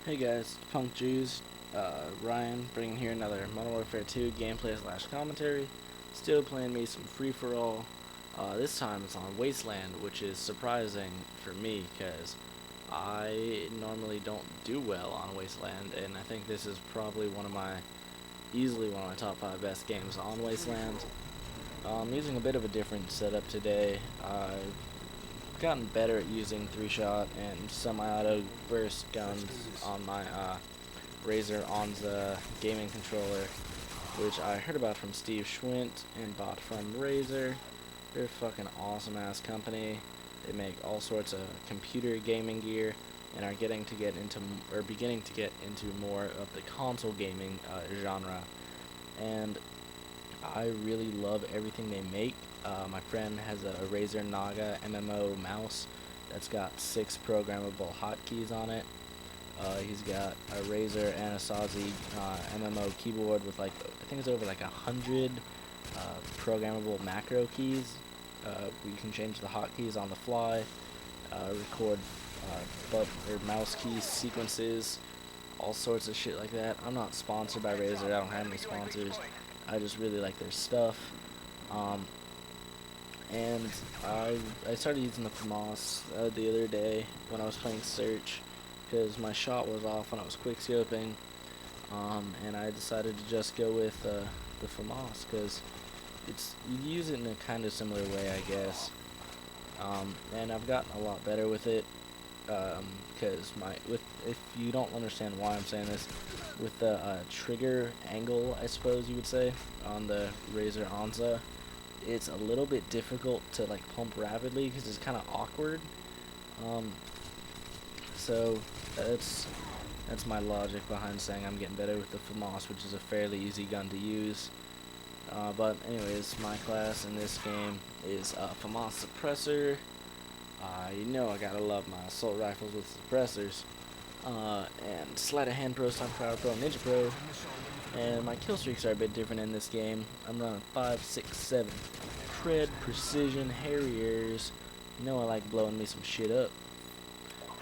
Hey guys, Punk Jews, Ryan, bringing here another Modern Warfare 2 gameplay / commentary. Still playing me some free-for-all. This time it's on Wasteland, which is surprising for me because I normally don't do well on Wasteland, and I think this is probably easily one of my top 5 best games on Wasteland. I'm using a bit of a different setup today. I've gotten better at using 3-shot and semi-auto burst guns on my Razer Onza gaming controller, which I heard about from Steve Schwint and bought from Razer. They're a fucking awesome ass company. They make all sorts of computer gaming gear and are beginning to get into more of the console gaming genre. And I really love everything they make. My friend has a Razer Naga MMO mouse that's got 6 programmable hotkeys on it. He's got a Razer Anasazi MMO keyboard with I think it's over 100 programmable macro keys. We can change the hotkeys on the fly, record mouse key sequences, all sorts of shit like that. I'm not sponsored by Razer. I don't have any sponsors. I just really like their stuff. And I started using the FAMAS the other day when I was playing Search because my shot was off when I was quickscoping, and I decided to just go with the FAMAS because you use it in a kind of similar way, I guess. And I've gotten a lot better with it because if you don't understand why I'm saying this, with the trigger angle, I suppose you would say, on the Razer Onza, it's a little bit difficult to pump rapidly because it's kind of awkward. So that's my logic behind saying I'm getting better with the FAMAS, which is a fairly easy gun to use. But anyways, my class in this game is FAMAS suppressor. You know I gotta love my assault rifles with suppressors. And sleight of hand pro, stun power pro, ninja pro. And my kill streaks are a bit different in this game. I'm running 5, 6, 7 cred, precision, Harriers. You know I like blowing me some shit up.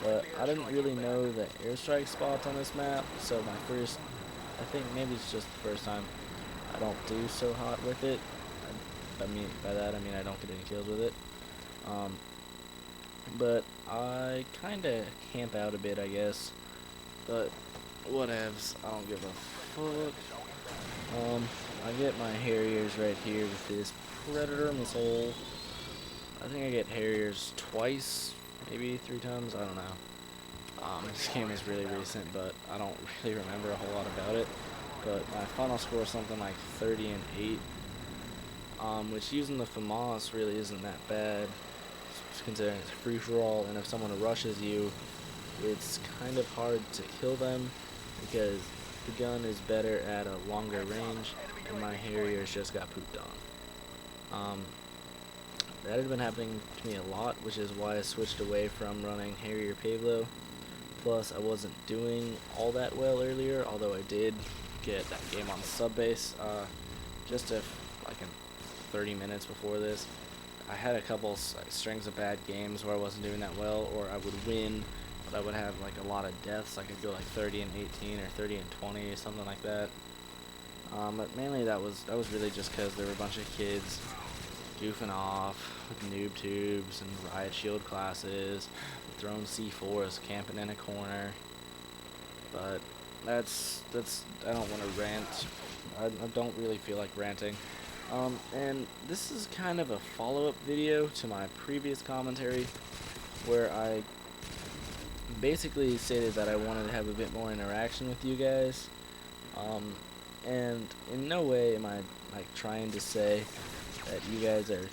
But I didn't really know the airstrike spots on this map, so I think maybe it's just the first time I don't do so hot with it. By that I mean I don't get any kills with it. But I kinda camp out a bit, I guess. But whatevs, I don't give a fuck. I get my Harriers right here with this Predator missile. I think I get Harriers twice, maybe 3 times, I don't know. This game is really recent, but I don't really remember a whole lot about it. But my final score is something like 30-8, which using the FAMAS really isn't that bad, considering it's free-for-all, and if someone rushes you, it's kind of hard to kill them because the gun is better at a longer range, and my Harriers just got pooped on. That had been happening to me a lot, which is why I switched away from running Harrier Pablo. Plus, I wasn't doing all that well earlier, although I did get that game on subbase just in 30 minutes before this. I had a couple strings of bad games where I wasn't doing that well, or I would win, but I would have a lot of deaths. I could go 30-18 or 30-20 or something like that. But mainly that was really just because there were a bunch of kids goofing off with noob tubes and riot shield classes, throwing C4s, camping in a corner. But that's I don't want to rant. I don't really feel like ranting. And this is kind of a follow-up video to my previous commentary where I basically stated that I wanted to have a bit more interaction with you guys. And in no way am I trying to say that you guys are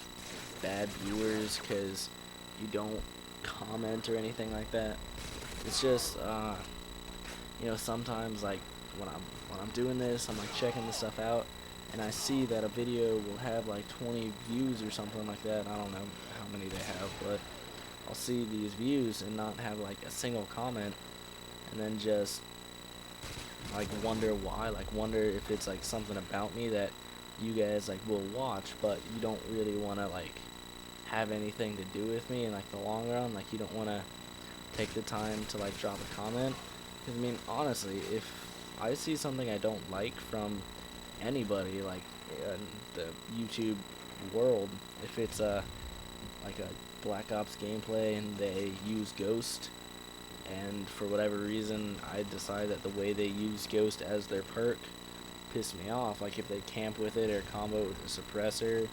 bad viewers because you don't comment or anything like that. It's just sometimes when I'm doing this, I'm checking the stuff out, and I see that a video will have 20 views or something like that. I don't know how many they have, but I'll see these views and not have a single comment, and then just wonder why, wonder if it's something about me that you guys will watch, but you don't really want to have anything to do with me in the long run. You don't want to take the time to drop a comment. 'Cause, I mean, honestly, if I see something I don't like from anybody, like in the YouTube world, if it's like a Black Ops gameplay and they use Ghost, and for whatever reason I decide that the way they use Ghost as their perk piss me off, like if they camp with it or combo it with a suppressor,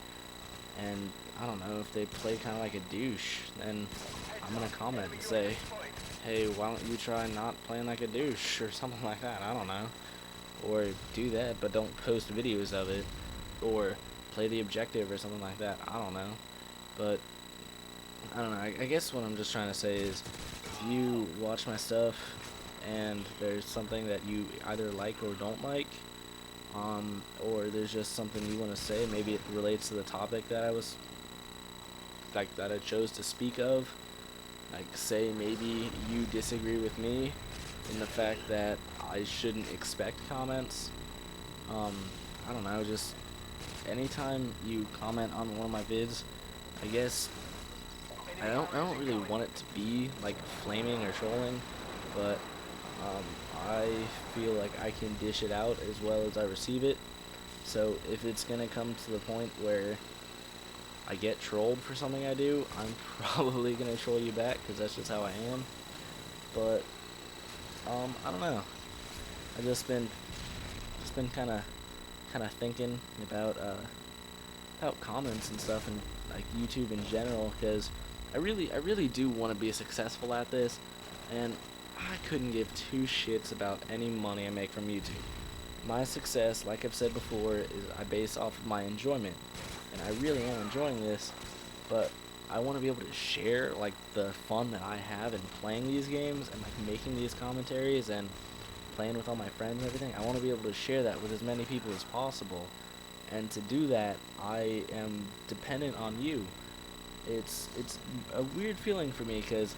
and I don't know, if they play kind of like a douche, then I'm gonna comment and say, hey, why don't you try not playing like a douche or something like that, I don't know. Or do that but don't post videos of it, or play the objective or something like that, I don't know. But I don't know, I guess what I'm just trying to say is, if you watch my stuff and there's something that you either like or don't like, or there's just something you want to say, maybe it relates to the topic that I chose to speak of, like say maybe you disagree with me in the fact that I shouldn't expect comments. I don't know, just anytime you comment on one of my vids, I guess I don't really want it to be like flaming or trolling, but I feel like I can dish it out as well as I receive it. So if it's gonna come to the point where I get trolled for something I do, I'm probably gonna troll you back because that's just how I am. But I don't know. I just been kind of thinking about comments and stuff, and like YouTube in general, because I really do want to be successful at this, and I couldn't give two shits about any money I make from YouTube. My success, like I've said before, is I base off of my enjoyment, and I really am enjoying this, but I want to be able to share like the fun that I have in playing these games and like making these commentaries and playing with all my friends and everything. I want to be able to share that with as many people as possible, and to do that, I am dependent on you. It's a weird feeling for me because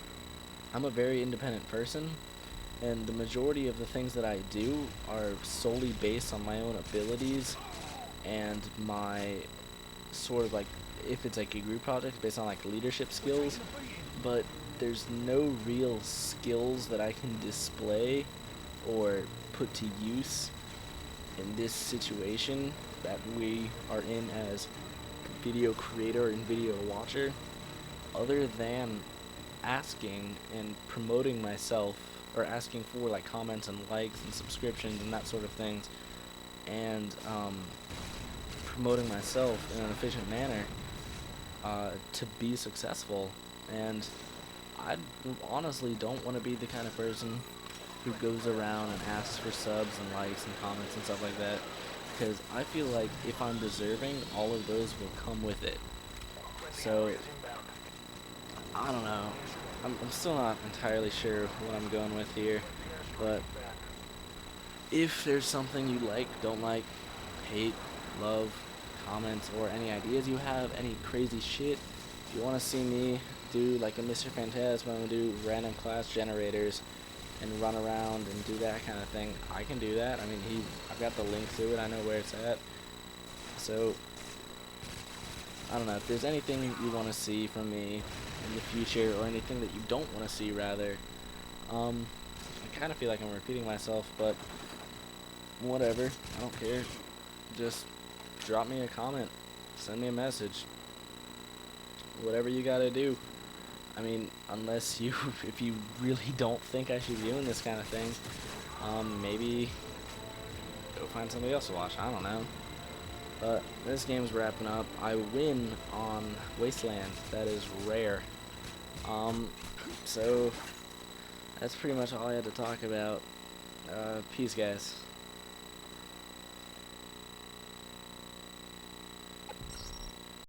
I'm a very independent person, and the majority of the things that I do are solely based on my own abilities and my sort of like, if it's like a group project, based on like leadership skills, but there's no real skills that I can display or put to use in this situation that we are in as video creator and video watcher, other than asking and promoting myself, or asking for like comments and likes and subscriptions and that sort of things, and promoting myself in an efficient manner to be successful. And I honestly don't want to be the kind of person who goes around and asks for subs and likes and comments and stuff like that, because I feel like if I'm deserving, all of those will come with it. So I don't know, I'm still not entirely sure what I'm going with here, but if there's something you like, don't like, hate, love, comments, or any ideas you have, any crazy shit, if you want to see me do like a Mr. Phantasm and do random class generators and run around and do that kind of thing, I can do that. I mean, I've got the link to it, I know where it's at. So I don't know, if there's anything you want to see from me in the future, or anything that you don't want to see rather, I kind of feel like I'm repeating myself, but whatever, I don't care. Just drop me a comment, send me a message, whatever you gotta do. I mean, unless you, if you really don't think I should be doing this kind of thing, maybe go find somebody else to watch, I don't know. But this game's wrapping up. I win on Wasteland, that is rare. So that's pretty much all I had to talk about. Peace, guys.